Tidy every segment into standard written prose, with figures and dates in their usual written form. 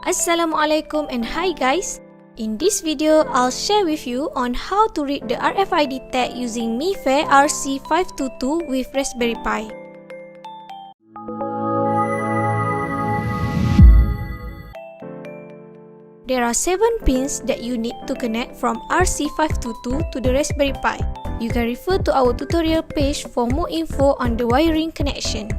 Assalamualaikum and hi guys! In this video, I'll share with you on how to read the RFID tag using Mifare RC522 with Raspberry Pi. There are 7 pins that you need to connect from RC522 to the Raspberry Pi. You can refer to our tutorial page for more info on the wiring connection.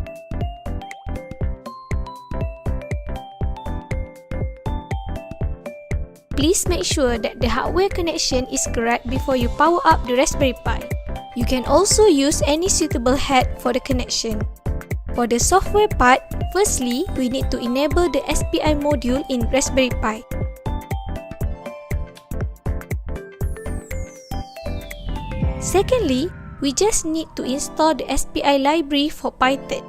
Please make sure that the hardware connection is correct before you power up the Raspberry Pi. You can also use any suitable pHAT for the connection. For the software part, firstly, we need to enable the SPI module in Raspberry Pi. Secondly, we just need to install the SPI library for pHAT.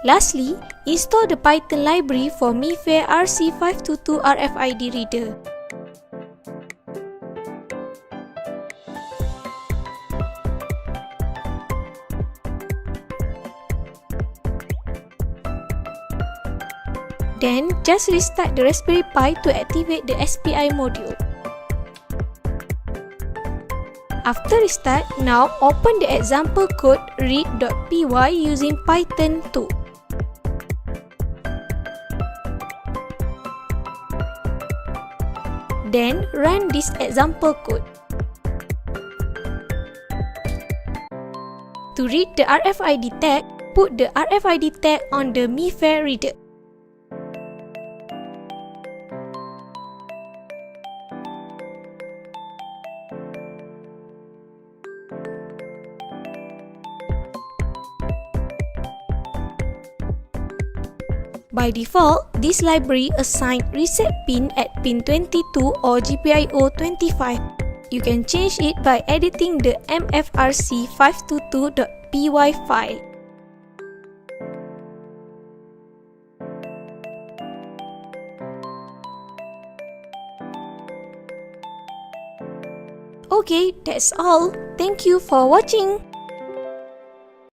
Lastly, install the Python library for Mifare RC522 RFID reader. Then, just restart the Raspberry Pi to activate the SPI module. After restart, now open the example code read.py using Python 2. Then, run this example code. To read the RFID tag, put the RFID tag on the Mifare reader. By default, this library assigns reset pin at pin 22 or GPIO 25. You can change it by editing the mfrc522.py file. Okay, that's all. Thank you for watching.